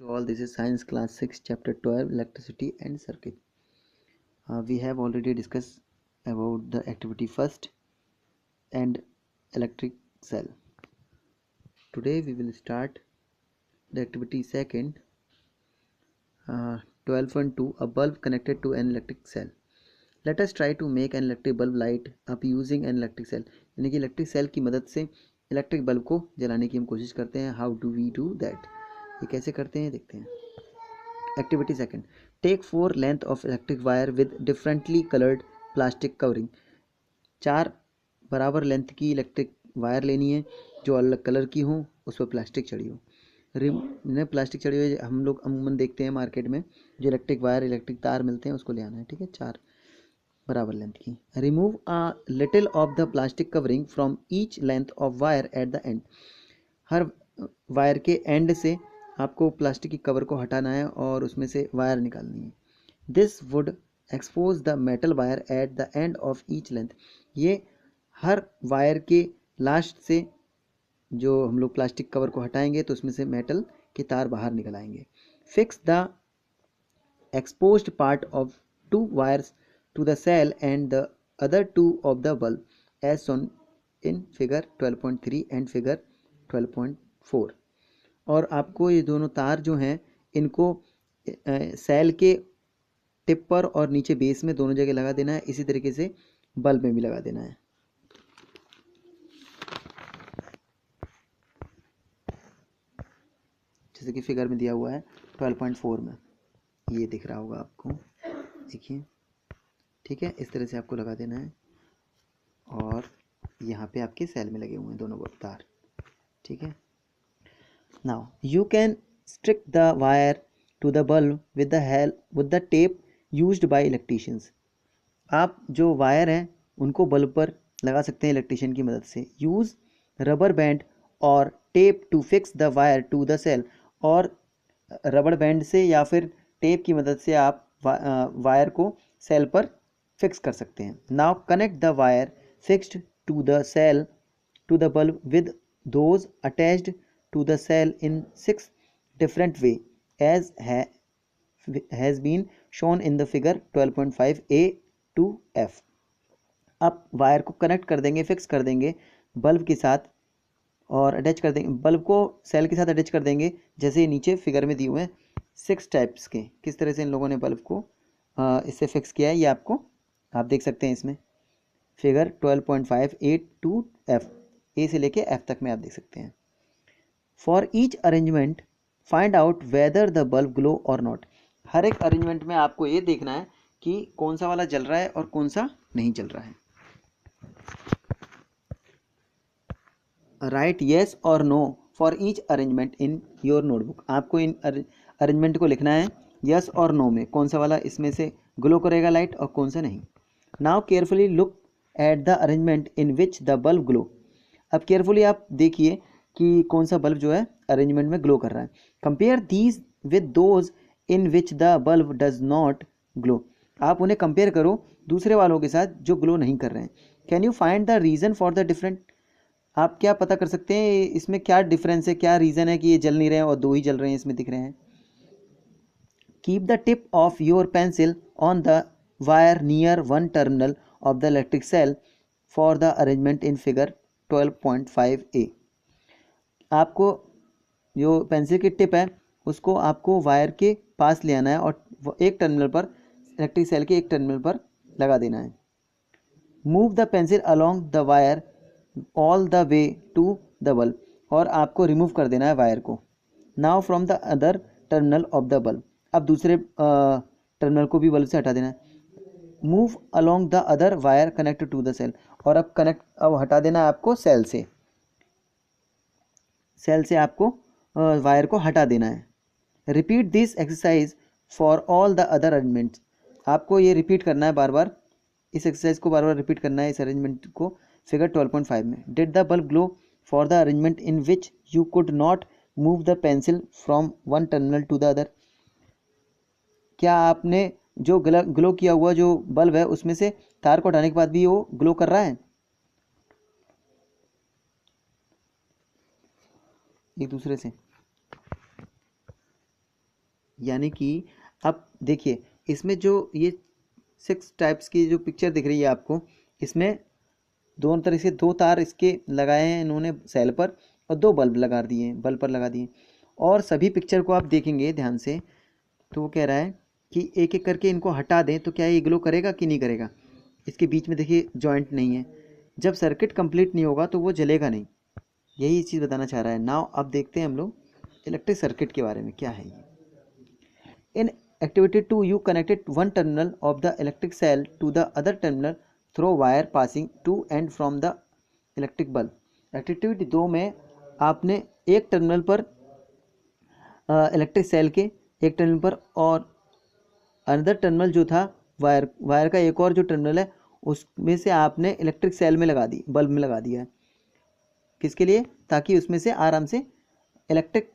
To all, this is science class 6 chapter 12 electricity and circuit. We have already discussed about the activity first and electric cell. Today we will start the activity second. 12.2 A bulb connected to an electric cell. Let us try to make an electric bulb light up using an electric cell. यानी कि electric cell की मदद से electric bulb को जलाने की हम कोशिश करते हैं. How do we do that? ये कैसे करते हैं देखते हैं. Activity second. Take 4 length of electric wire with differently colored plastic covering. 4 बराबर लेंथ की इलेक्ट्रिक वायर लेनी है जो अलग कलर की हो, उस पर प्लास्टिक चढ़ी हो. प्लास्टिक चढ़ी हुई हम लोग अमूमन देखते हैं मार्केट में, जो इलेक्ट्रिक वायर इलेक्ट्रिक तार मिलते हैं उसको ले आना है. ठीक है, 4 बराबर लेंथ की. Remove a little of the plastic covering from each length of wire at the end. Her wire के एंड से आपको प्लास्टिक की कवर को हटाना है और उसमें से वायर निकालनी है. This would expose the metal wire at the end of each length. ये हर वायर के लास्ट से जो हम लोग प्लास्टिक कवर को हटाएंगे तो उसमें से मेटल के तार बाहर निकल आएंगे. Fix the exposed part of 2 wires to the cell and the other 2 of the bulb as shown in figure 12.3 and figure 12.4. और आपको ये दोनों तार जो हैं इनको सेल के टिप पर और नीचे बेस में दोनों जगह लगा देना है. इसी तरीके से बल्ब में भी लगा देना है. जैसे कि फिगर में दिया हुआ है 12.4 में, ये दिख रहा होगा आपको, देखिए. ठीक है, इस तरह से आपको लगा देना है और यहाँ पे आपके सेल में लगे हुए हैं दोनों तार. ठीक है. Now you can stick the wire to the bulb with the tape used by electricians. आप जो वायर हैं उनको बल्ब पर लगा सकते हैं इलेक्ट्रिशियन की मदद से. यूज़ रबर बैंड और tape to fix the wire to the cell. और रबर बैंड से या फिर टेप की मदद से आप वायर को सेल पर फिक्स कर सकते हैं. Now connect the wire fixed to the cell to the bulb with those attached to the cell in 6 different way as has been shown in the figure 12.5a to f. अब wire को connect कर देंगे, fix कर देंगे bulb के साथ और attach कर देंगे, बल्ब को सेल के साथ अटैच कर देंगे जैसे नीचे फिगर में दिए हुए हैं 6 टाइप्स के. किस तरह से इन लोगों ने बल्ब को इससे फिक्स किया है ये आपको आप देख सकते हैं इसमें फिगर 12.5a to f, ए से लेके f तक में आप देख सकते हैं. For each arrangement, find out whether the bulb glow or not. हर एक अरेंजमेंट में आपको ये देखना है कि कौन सा वाला जल रहा है और कौन सा नहीं जल रहा है. Write yes or no for each arrangement in your notebook. आपको इन अरेंजमेंट को लिखना है yes और no में, कौन सा वाला इसमें से ग्लो करेगा लाइट और कौन सा नहीं. Now carefully look at the arrangement in which the bulb glow. अब केयरफुली आप देखिए कि कौन सा बल्ब जो है अरेंजमेंट में ग्लो कर रहा है. Compare these with those in which the bulb does not glow. आप उन्हें कंपेयर करो दूसरे वालों के साथ जो ग्लो नहीं कर रहे हैं. Can you find the reason for the different. आप क्या पता कर सकते हैं इसमें क्या डिफरेंस है, क्या रीज़न है कि ये जल नहीं रहे हैं और 2 ही जल रहे हैं इसमें दिख रहे हैं. Keep the tip of your pencil on the wire near one terminal of the electric cell for the arrangement in figure 12.5a. आपको जो पेंसिल की टिप है उसको आपको वायर के पास ले आना है और एक टर्मिनल पर इलेक्ट्रिक सेल के एक टर्मिनल पर लगा देना है. Move the pencil along the wire all the way to the bulb. और आपको रिमूव कर देना है वायर को. Now from the other terminal of the bulb. अब दूसरे टर्मिनल को भी बल्ब से हटा देना है. Move along the other wire connected to the cell. और अब हटा देना है आपको सेल से. सेल से आपको वायर को हटा देना है. Repeat this exercise for all the other arrangements. आपको ये रिपीट करना है बार बार, इस एक्सरसाइज को बार बार रिपीट करना है इस अरेंजमेंट को फिगर 12.5 में. Did the bulb glow for the arrangement in which you could not move the pencil from one terminal to the other. क्या आपने जो ग्लो किया हुआ जो बल्ब है उसमें से तार को हटाने के बाद भी वो ग्लो कर रहा है एक दूसरे से. यानी कि अब देखिए इसमें जो ये 6 टाइप्स की जो पिक्चर दिख रही है आपको, इसमें दोनों तरह से 2 तार इसके लगाए हैं इन्होंने सेल पर और 2 बल्ब लगा दिए हैं, बल्ब पर लगा दिए। और सभी पिक्चर को आप देखेंगे ध्यान से तो वो कह रहा है कि एक एक करके इनको हटा दें तो क्या ये ग्लो करेगा कि नहीं करेगा। इसके बीच में देखिए जॉइंट नहीं है, जब सर्किट कंप्लीट नहीं होगा तो वो जलेगा नहीं, यही चीज़ बताना चाह रहा है। नाउ अब देखते हैं हम लोग इलेक्ट्रिक सर्किट के बारे में क्या है ये। इन activity 2 you connected one terminal of the electric cell to the other terminal through wire passing to and from the electric bulb। Activity 2 में आपने एक टर्मिनल पर इलेक्ट्रिक सेल के एक टर्मिनल पर और अनदर टर्मिनल जो था वायर का एक और जो टर्मिनल है उसमें से आपने इलेक्ट्रिक सेल में लगा दी, बल्ब में लगा दिया है। किसके लिए? ताकि उसमें से आराम से इलेक्ट्रिक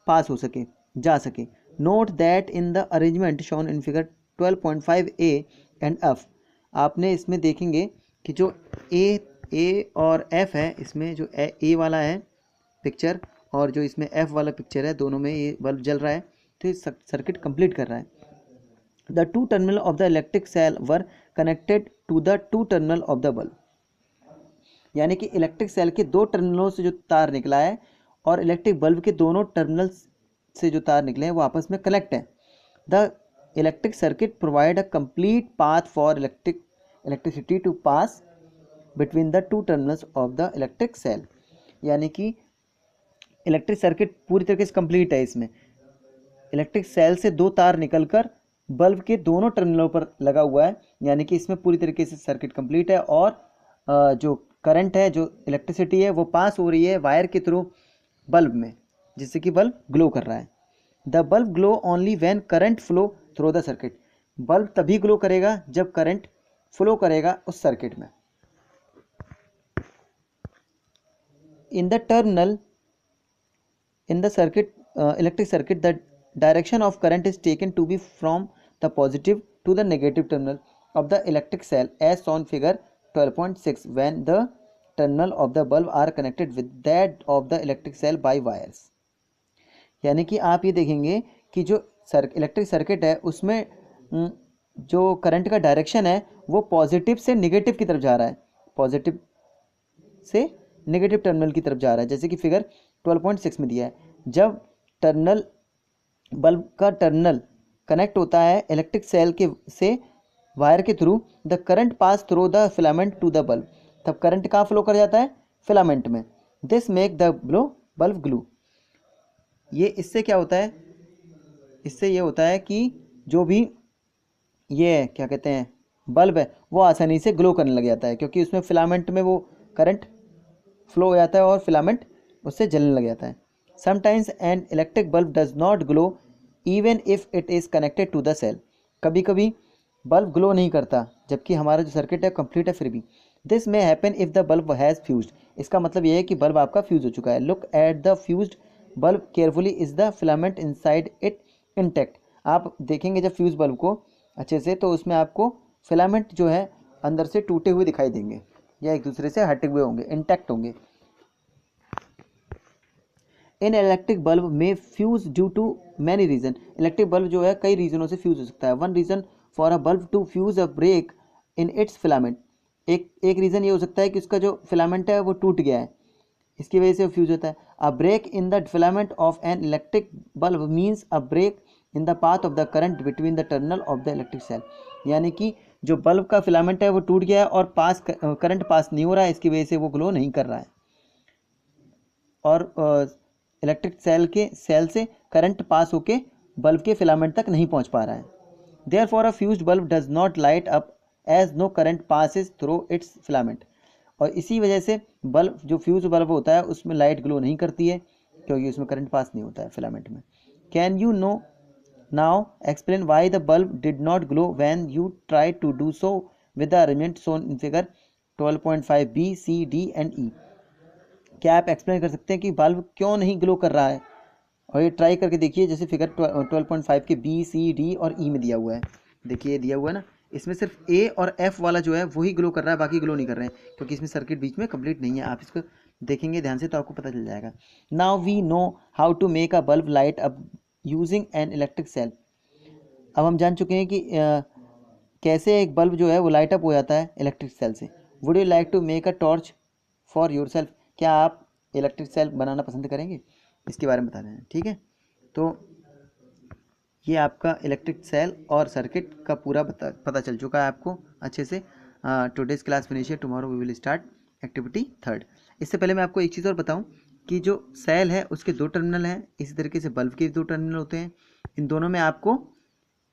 पास हो सके, जा सके। Note that in the arrangement shown in figure 12.5a and F, आपने इसमें देखेंगे कि जो ए और एफ है, इसमें जो ए वाला है पिक्चर और जो इसमें एफ वाला पिक्चर है, दोनों में ये बल्ब जल रहा है तो ये सर्किट कंप्लीट कर रहा है। The 2 terminal of the electric cell were connected to the 2 terminal of the bulb, यानी कि इलेक्ट्रिक सेल के 2 टर्मिनलों से जो तार निकला है और इलेक्ट्रिक बल्ब के दोनों टर्मिनल से जो तार निकले हैं वो आपस में कनेक्ट है। The electric circuit provide a complete path for electricity to pass between the 2 terminals of the electric cell, यानी कि इलेक्ट्रिक सर्किट पूरी तरीके से कंप्लीट है। इसमें इलेक्ट्रिक सेल से 2 तार निकलकर बल्ब के दोनों टर्मिनलों पर लगा हुआ है, यानी कि इसमें पूरी तरीके से सर्किट कंप्लीट है। और जो करंट है, जो इलेक्ट्रिसिटी है वो पास हो रही है वायर के थ्रू बल्ब में, जिससे कि बल्ब ग्लो कर रहा है। The bulb glow only when current flow through the circuit, bulb तभी ग्लो करेगा जब करंट फ्लो करेगा उस सर्किट में। In the terminal in the circuit electric circuit the direction of current is taken to be from the positive to the negative terminal of the electric cell as shown figure 12.6 when the terminal of the bulb are connected with that of the electric cell by wires। यानी कि आप ये देखेंगे कि जो electric circuit है उसमें जो करंट का डायरेक्शन है वो पॉजिटिव से नेगेटिव की तरफ जा रहा है, पॉजिटिव से नेगेटिव टर्मिनल की तरफ जा रहा है, जैसे कि फिगर 12.6 में दिया है। जब टर्मिनल बल्ब का टर्मिनल कनेक्ट होता है इलेक्ट्रिक सेल के से वायर के through, the current pass through the filament to the bulb, तब करंट कहाँ फ्लो कर जाता है? फिलामेंट में। This make the bulb glow. ये इससे क्या होता है? इससे ये होता है कि जो भी ये क्या कहते हैं बल्ब है वो आसानी से ग्लो करने लग जाता है, क्योंकि उसमें फिलामेंट में वो करंट फ्लो हो जाता है और फिलामेंट उससे जलने लग जाता है। Sometimes an electric bulb does not glow even if it is connected to the cell। कभी कभी बल्ब ग्लो नहीं करता जबकि हमारा जो सर्किट है कंप्लीट है फिर भी। This may happen if the bulb has fused। इसका मतलब यह है कि बल्ब आपका फ्यूज हो चुका है। Look at the fused bulb carefully, is the filament inside it intact। आप देखेंगे जब फ्यूज बल्ब को अच्छे से तो उसमें आपको फिलामेंट जो है अंदर से टूटे हुए दिखाई देंगे या एक दूसरे से हटे हुए होंगे, इंटैक्ट होंगे। इन इलेक्ट्रिक बल्ब में fuse due to many reason. Electric bulb जो है कई रीजनों से फ्यूज हो सकता है। One reason for a bulb to fuse a break in its filament. एक रीज़न ये हो सकता है कि उसका जो फिलामेंट है वो टूट गया है, इसकी वजह से फ्यूज होता है। A break in the filament of an electric bulb means a break in the path of the current between the terminal of the electric cell. यानी कि जो बल्ब का फिलामेंट है वो टूट गया है और करंट पास नहीं हो रहा है, इसकी वजह से वो ग्लो नहीं कर रहा है और इलेक्ट्रिक सेल से करंट पास होके बल्ब के फिलामेंट तक नहीं पहुंच पा रहा है। Therefore a fused bulb does not light up as no current passes through its filament. और इसी वजह से बल्ब जो फ्यूज बल्ब होता है उसमें लाइट ग्लो नहीं करती है क्योंकि उसमें करंट पास नहीं होता है फिलामेंट में। Can you no now explain why the bulb did not glow when you try to do so with the arrangement shown in figure 12.5 B C D and E. क्या आप explain कर सकते हैं कि बल्ब क्यों नहीं glow कर रहा है? और ये ट्राई करके देखिए, जैसे फिगर 12.5 के बी सी डी और ई में दिया हुआ है। देखिए दिया हुआ है ना, इसमें सिर्फ ए और एफ वाला जो है वही ग्लो कर रहा है, बाकी ग्लो नहीं कर रहे हैं क्योंकि इसमें सर्किट बीच में कंप्लीट नहीं है। आप इसको देखेंगे ध्यान से तो आपको पता चल जाएगा। Now we know how to make a bulb light up using an electric cell. अब हम जान चुके हैं कि कैसे एक बल्ब जो है वो लाइट अप हो जाता है इलेक्ट्रिक सेल से। Would you like to make a torch for yourself? क्या आप इलेक्ट्रिक सेल बनाना पसंद करेंगे? इसके बारे में बता रहे हैं। ठीक है, तो ये आपका इलेक्ट्रिक सेल और सर्किट का पूरा पता चल चुका है आपको अच्छे से। टुडेज क्लास फिनिश है, tomorrow we will start activity 3rd। इससे पहले मैं आपको एक चीज़ और बताऊं कि जो सेल है उसके 2 टर्मिनल हैं, इसी तरीके से बल्ब के 2 टर्मिनल होते हैं। इन दोनों में आपको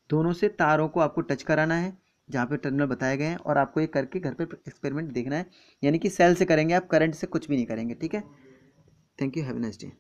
दोनों से तारों को आपको टच कराना है जहाँ पे टर्मिनल बताए गए हैं, और आपको ये करके घर पे एक्सपेरिमेंट देखना है। यानी कि सेल से करेंगे आप, करंट से कुछ भी नहीं करेंगे। ठीक है, thank you, have a nice day.